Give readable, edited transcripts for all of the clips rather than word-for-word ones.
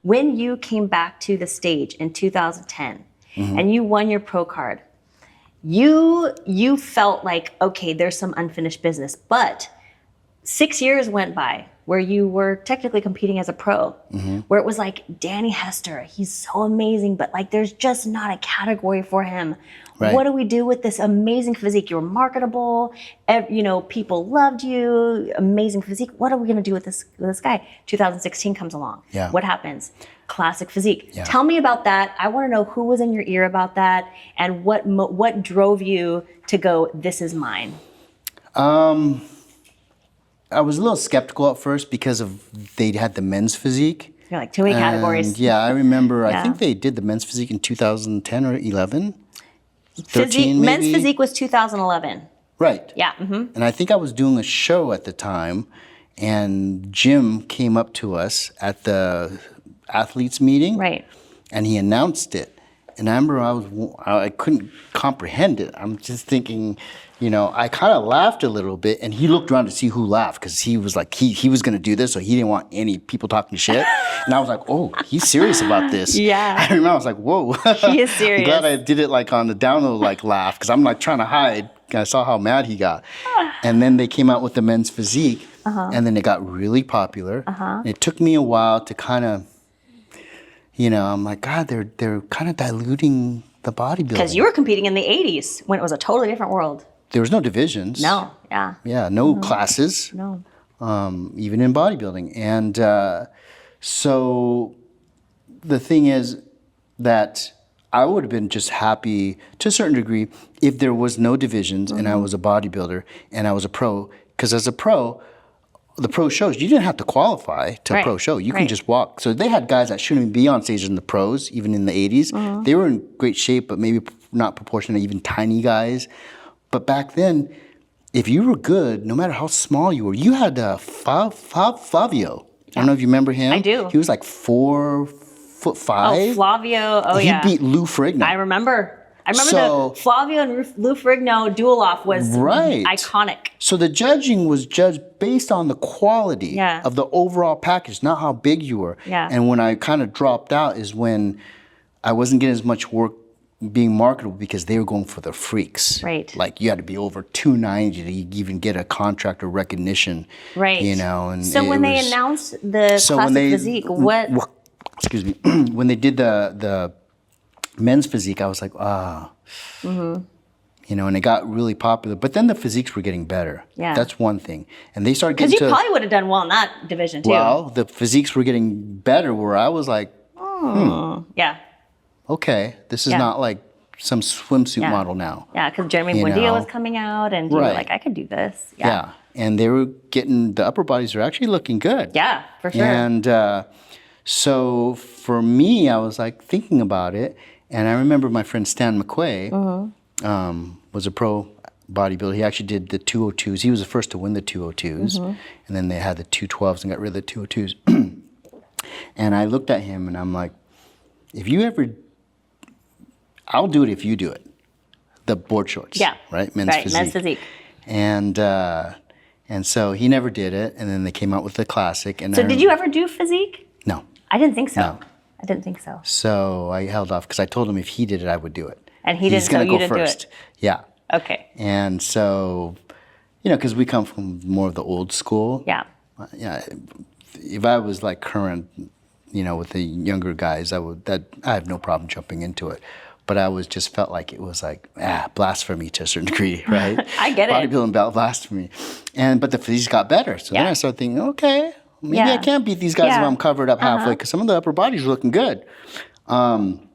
when you came back to the stage in 2010 and you won your pro card, you felt like, okay, there's some unfinished business, but 6 years went by where you were technically competing as a pro, where it was like, Danny Hester, he's so amazing, but like there's just not a category for him. Right. What do we do with this amazing physique? You were marketable, people loved you, amazing physique. What are we gonna do with this guy? 2016 comes along. Yeah. What happens? Classic Physique. Yeah. Tell me about that. I wanna know who was in your ear about that and what drove you to go, this is mine? I was a little skeptical at first because they had the men's physique. You're like, too many categories. Yeah, I remember, I think they did the men's physique in 2010 or 11. 13 maybe. Men's physique was 2011. Right. Yeah. And I think I was doing a show at the time, and Jim came up to us at the athletes meeting. Right. And he announced it. And I remember I couldn't comprehend it. I'm just thinking, I kind of laughed a little bit, and he looked around to see who laughed because he was like, he was going to do this, so he didn't want any people talking shit. And I was like, oh, he's serious about this. Yeah. I remember I was like, whoa. He is serious. I'm glad I did it like on the download laugh because I'm like trying to hide. I saw how mad he got. And then they came out with the men's physique, and then it got really popular. And it took me a while to kind of, I'm like, God, they're kind of diluting the bodybuilding. Because you were competing in the 80s when it was a totally different world. There was no divisions. No, yeah. Yeah, no classes. No. Even in bodybuilding. And so the thing is that I would have been just happy to a certain degree if there was no divisions and I was a bodybuilder and I was a pro. Because as a pro, the pro shows, you didn't have to qualify to a pro show. You can just walk. So they had guys that shouldn't even be on stage in the pros, even in the 80s. They were in great shape, but maybe not proportionate, even tiny guys. But back then, if you were good, no matter how small you were, you had Flavio. I don't know if you remember him. I do. He was like 4'5". Oh, Flavio. Oh, yeah. He beat Lou Ferrigno. I remember the Flavio and Lou Ferrigno duel-off was iconic. So the judging was judged based on the quality of the overall package, not how big you were. Yeah. And when I kind of dropped out is when I wasn't getting as much work being marketable because they were going for the freaks. Right. Like you had to be over 290 to even get a contract or recognition. Right. And so when they announced the Classic Physique, excuse me, when they did the men's physique, I was like, and it got really popular. But then the physiques were getting better. Yeah. That's one thing. And they started getting because you probably would have done well in that division too. Well, the physiques were getting better where I was like, yeah. Okay, this is not like some swimsuit model now. Yeah, because Jeremy Buendia was coming out and you were like, I could do this. Yeah. And they were getting, the upper bodies are actually looking good. Yeah, for sure. And so for me, I was like thinking about it. And I remember my friend Stan McQuay was a pro bodybuilder. He actually did the 202s. He was the first to win the 202s. And then they had the 212s and got rid of the 202s. And I looked at him and I'm like, I'll do it if you do it. The board shorts. Yeah. Right? Men's physique. And so he never did it. And then they came out with the classic. And so did you ever do physique? No. I didn't think so. No. I didn't think so. So I held off because I told him if he did it, I would do it. And he didn't, so you didn't do it? Yeah. Okay. And so, because we come from more of the old school. Yeah. Yeah. If I was like current, with the younger guys, I have no problem jumping into it. But I just felt like it was like, blasphemy to a certain degree, right? I get it. Bodybuilding blasphemy. But the physiques got better. So then I started thinking, okay, maybe I can't beat these guys if I'm covered up halfway, because some of the upper bodies are looking good. And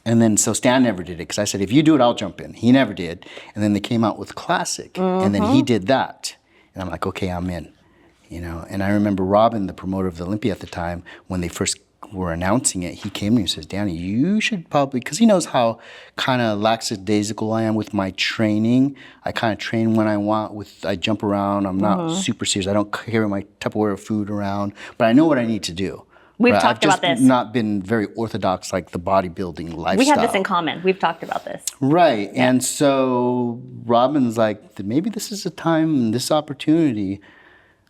then, so Stan never did it, because I said, if you do it, I'll jump in. He never did. And then they came out with Classic, and then he did that. And I'm like, okay, I'm in. And I remember Robin, the promoter of the Olympia at the time, when they first were announcing it, he came to me and says, Danny, you should probably, because he knows how kind of lackadaisical I am with my training. I kind of train when I want, I jump around. I'm not super serious. I don't carry my Tupperware of food around, but I know what I need to do. We've talked about this. I've just not been very orthodox like the bodybuilding lifestyle. We have this in common. We've talked about this. Right. Yeah. And so Robin's like, maybe this is a time, this opportunity.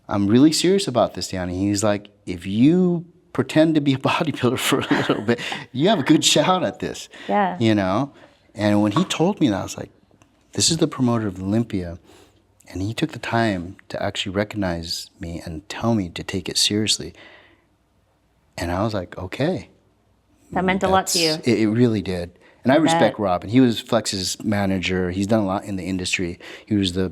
I'm really serious about this, Danny. He's like, if you pretend to be a bodybuilder for a little bit. You have a good shot at this. Yeah. You know? And when he told me that, I was like, this is the promoter of Olympia. And he took the time to actually recognize me and tell me to take it seriously. And I was like, okay. That meant a lot to you. It really did. And I respect Robin. He was Flex's manager. He's done a lot in the industry. He was the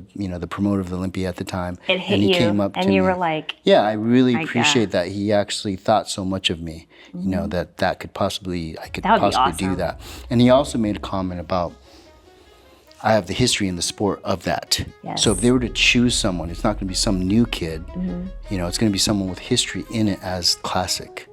promoter of the Olympia at the time. It hit and he you, came up and to you me. were like, yeah, I really appreciate that he actually thought so much of me. You know, I could possibly do that. And he also made a comment about, I have the history in the sport of that. Yes. So if they were to choose someone, it's not going to be some new kid. You know, it's going to be someone with history in it as classic.